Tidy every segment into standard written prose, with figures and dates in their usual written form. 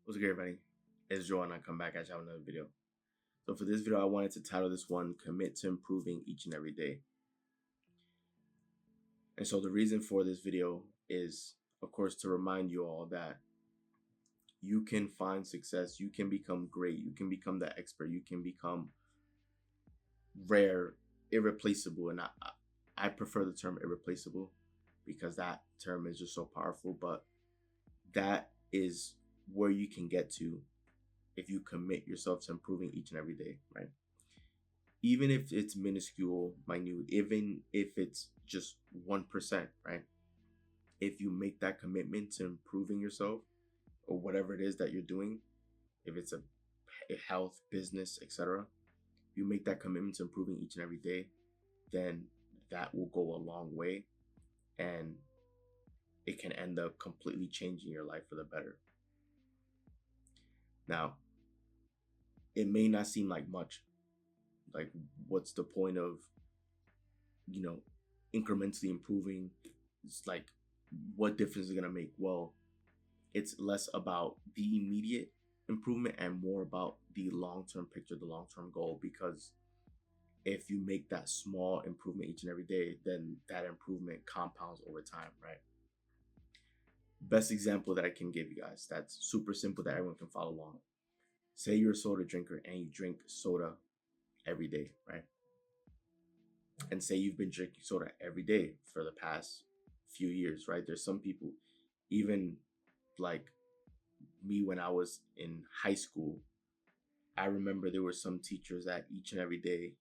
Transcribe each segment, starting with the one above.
What's good, everybody? It's Joe, and I come back at you with another video. So for this video, I wanted to title this one, Commit to Improving Each and Every Day. And so the reason for this video is, of course, to remind you all that you can find success, you can become great, you can become the expert, you can become rare, irreplaceable. And I prefer the term irreplaceable because that term is just so powerful, but that is where you can get to if you commit yourself to improving each and every day, right? Even if it's minuscule, minute, even if it's just 1%, right? If you make that commitment to improving yourself or whatever it is that you're doing, if it's a health, business, etc., you make that commitment to improving each and every day, then that will go a long way and it can end up completely changing your life for the better. Now, it may not seem like much. Like, what's the point of, incrementally improving? It's like, what difference is it gonna make? Well, it's less about the immediate improvement and more about the long-term picture, the long-term goal. Because if you make that small improvement each and every day, then that improvement compounds over time, right? Best example that I can give you guys that's super simple that everyone can follow along. Say you're a soda drinker and you drink soda every day, right? And say you've been drinking soda every day for the past few years, right? There's some people, even like me when I was in high school, I remember there were some teachers that each and every day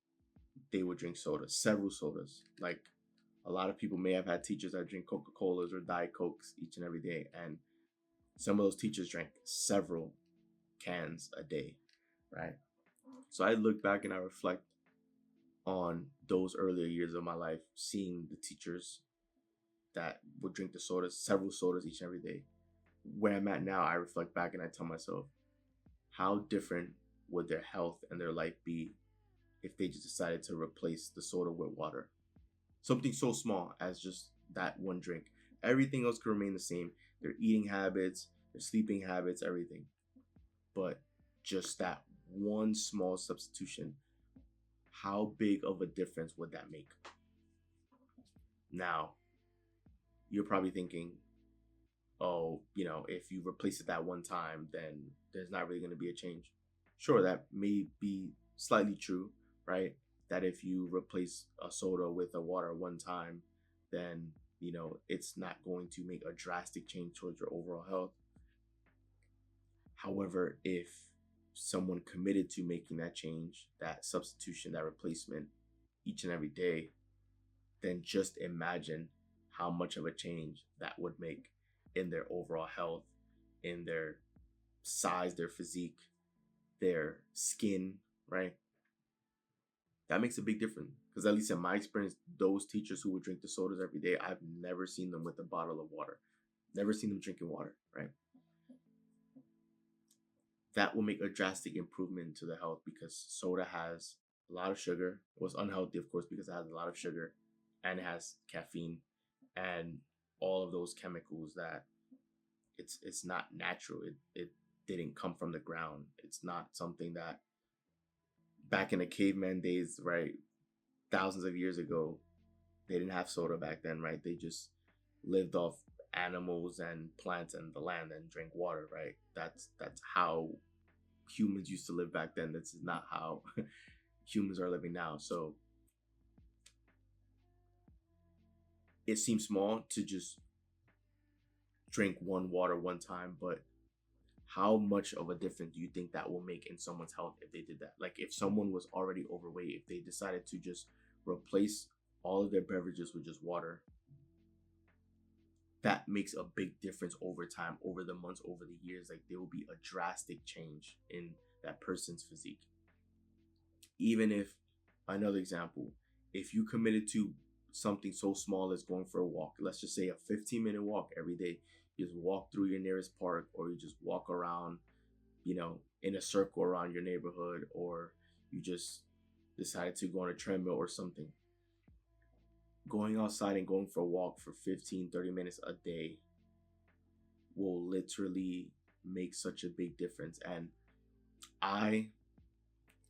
they would drink soda, several sodas. Like a lot of people may have had teachers that drink Coca-Colas or Diet Cokes each and every day. And some of those teachers drank several cans a day, right? So I look back and I reflect on those earlier years of my life, seeing the teachers that would drink the sodas, several sodas each and every day. Where I'm at now, I reflect back and I tell myself, how different would their health and their life be if they just decided to replace the soda with water? Something so small as just that one drink. Everything else could remain the same. Their eating habits, their sleeping habits, everything. But just that one small substitution, how big of a difference would that make? Now, you're probably thinking, oh, if you replace it that one time, then there's not really going to be a change. Sure, that may be slightly true, right? That if you replace a soda with a water one time, then, it's not going to make a drastic change towards your overall health. However, if someone committed to making that change, that substitution, that replacement each and every day, then just imagine how much of a change that would make in their overall health, in their size, their physique, their skin, right? That makes a big difference. Because at least in my experience, those teachers who would drink the sodas every day, I've never seen them with a bottle of water. Never seen them drinking water, right? That will make a drastic improvement to the health because soda has a lot of sugar. It was unhealthy, of course, because it has a lot of sugar and it has caffeine and all of those chemicals that it's not natural. It didn't come from the ground. It's not something that back in the caveman days, right? Thousands of years ago, they didn't have soda back then, right? They just lived off animals and plants and the land and drank water, right? That's how humans used to live back then. This is not how humans are living now. So it seems small to just drink one water one time, but how much of a difference do you think that will make in someone's health if they did that? Like if someone was already overweight, if they decided to just replace all of their beverages with just water, that makes a big difference over time, over the months, over the years. Like there will be a drastic change in that person's physique. Even if, another example, if you committed to something so small as going for a walk, let's just say a 15-minute walk every day, you just walk through your nearest park, or you just walk around, in a circle around your neighborhood, or you just decided to go on a treadmill or something. Going outside and going for a walk for 15, 30 minutes a day will literally makes such a big difference. And I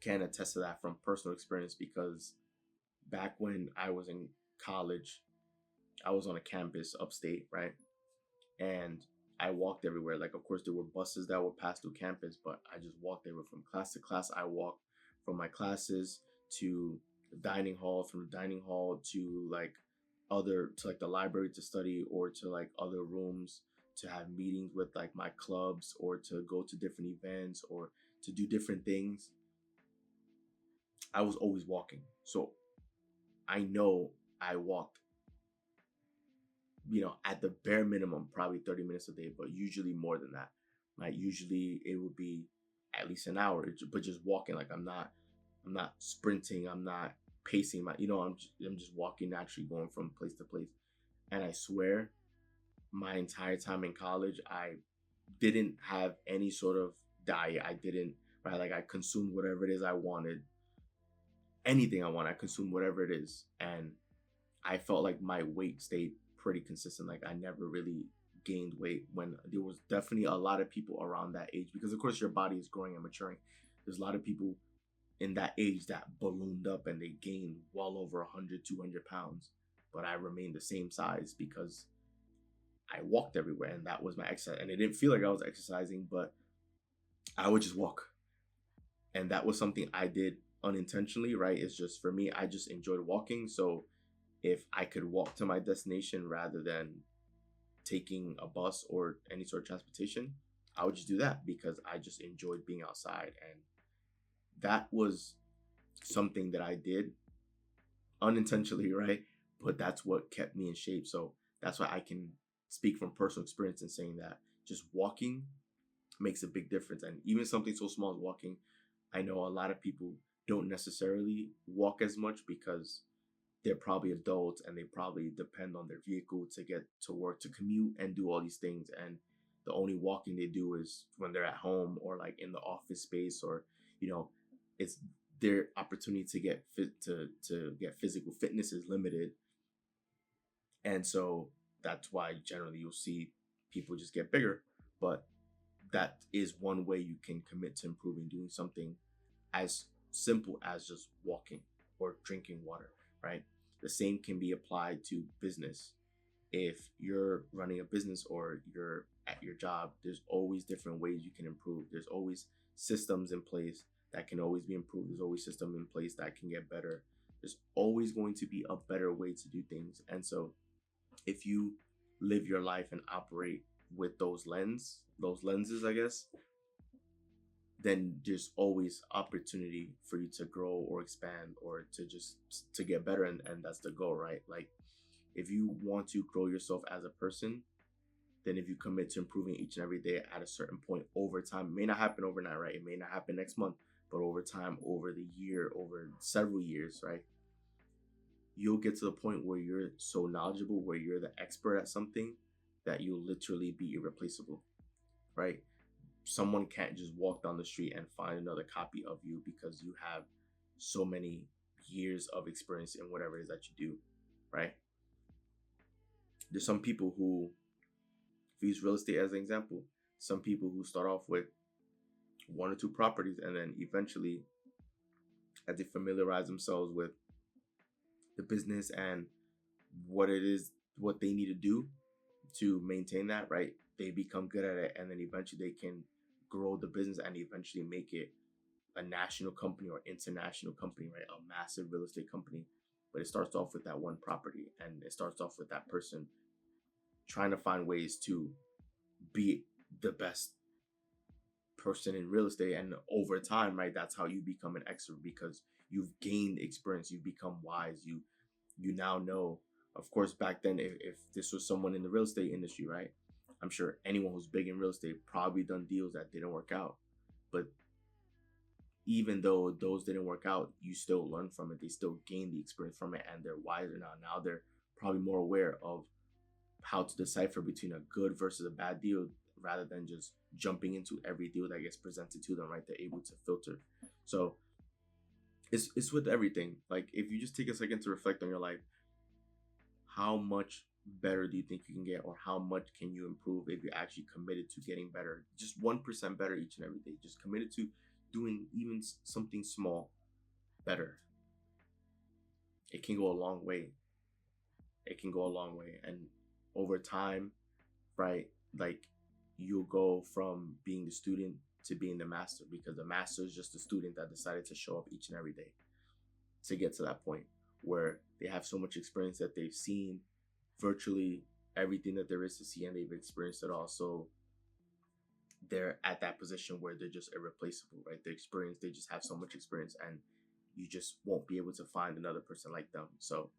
can attest to that from personal experience because back when I was in college, I was on a campus upstate, right? And I walked everywhere. Like, of course, there were buses that would pass through campus, but I just walked everywhere from class to class. I walked from my classes to the dining hall, from the dining hall to like the library to study, or to like other rooms to have meetings with like my clubs, or to go to different events, or to do different things. I was always walking. So I know I walked, at the bare minimum, probably 30 minutes a day, but usually more than that. Like usually it would be at least an hour, but just walking. Like I'm not sprinting. I'm not pacing I'm just walking naturally, going from place to place. And I swear, my entire time in college, I didn't have any sort of diet. I didn't, right? Like I consumed whatever it is I wanted, anything I want. I consumed whatever it is, and I felt like my weight stayed pretty consistent. Like I never really gained weight, when there was definitely a lot of people around that age, because of course your body is growing and maturing. There's a lot of people in that age that ballooned up and they gained well over 100, 200 pounds. But I remained the same size because I walked everywhere, and that was my exercise. And it didn't feel like I was exercising, but I would just walk. And that was something I did unintentionally, right? It's just, for me, I just enjoyed walking. So if I could walk to my destination rather than taking a bus or any sort of transportation, I would just do that because I just enjoyed being outside. And that was something that I did unintentionally, right? But that's what kept me in shape. So that's why I can speak from personal experience in saying that just walking makes a big difference. And even something so small as walking, I know a lot of people don't necessarily walk as much because they're probably adults and they probably depend on their vehicle to get to work, to commute and do all these things. And the only walking they do is when they're at home or like in the office space, or, it's their opportunity to get fit, to get physical fitness is limited. And so that's why generally you'll see people just get bigger. But that is one way you can commit to improving, doing something as simple as just walking or drinking water, right? The same can be applied to business. If you're running a business or you're at your job, there's always different ways you can improve. There's always systems in place that can always be improved. There's always systems in place that can get better. There's always going to be a better way to do things. And so if you live your life and operate with those lenses, I guess, then there's always opportunity for you to grow or expand or to get better. And that's the goal, right? Like if you want to grow yourself as a person, then if you commit to improving each and every day at a certain point over time, it may not happen overnight, right? It may not happen next month, but over time, over the year, over several years, right? You'll get to the point where you're so knowledgeable, where you're the expert at something, that you'll literally be irreplaceable, right? Someone can't just walk down the street and find another copy of you because you have so many years of experience in whatever it is that you do, right? There's some people who, if we use real estate as an example, some people who start off with one or two properties, and then eventually, as they familiarize themselves with the business and what it is, what they need to do to maintain that, right? They become good at it, and then eventually they can grow the business and eventually make it a national company or international company, right? A massive real estate company. But it starts off with that one property, and it starts off with that person trying to find ways to be the best person in real estate. And over time, right, that's how you become an expert, because you've gained experience, you've become wise, you now know. Of course, back then, if this was someone in the real estate industry, right, I'm sure anyone who's big in real estate probably done deals that didn't work out. But even though those didn't work out, you still learn from it. They still gain the experience from it, and they're wiser now. Now they're probably more aware of how to decipher between a good versus a bad deal, rather than just jumping into every deal that gets presented to them, right? They're able to filter. So it's with everything. Like if you just take a second to reflect on your life, how much better do you think you can get, or how much can you improve if you're actually committed to getting better, just 1% better each and every day, just committed to doing even something small better. It can go a long way. It can go a long way. And over time, right, like you'll go from being the student to being the master, because the master is just the student that decided to show up each and every day to get to that point where they have so much experience that they've seen virtually everything that there is to see, and they've experienced it all. So they're at that position where they're just irreplaceable, right? They just have so much experience, and you just won't be able to find another person like them. So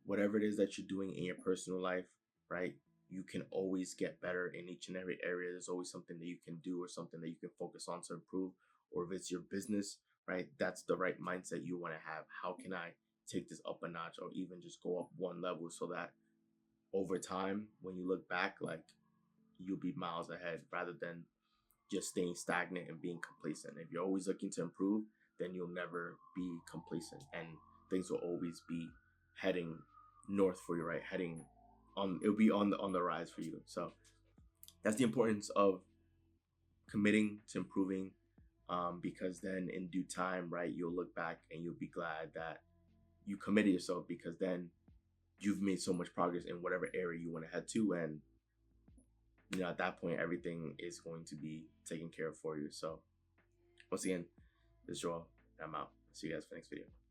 whatever it is that you're doing in your personal life, right? You can always get better in each and every area. There's always something that you can do or something that you can focus on to improve. Or if it's your business, right? That's the right mindset you want to have. How can I take this up a notch, or even just go up one level, so that over time, when you look back, like you'll be miles ahead rather than just staying stagnant and being complacent. If you're always looking to improve, then you'll never be complacent, and things will always be heading north for you, right? Heading on, it'll be on the rise for you. So that's the importance of committing to improving, because then in due time, right, you'll look back and you'll be glad that you committed yourself, because then you've made so much progress in whatever area you want to head to, and at that point everything is going to be taken care of for you. So once again, this is Joel. I'm out. See you guys for the next video.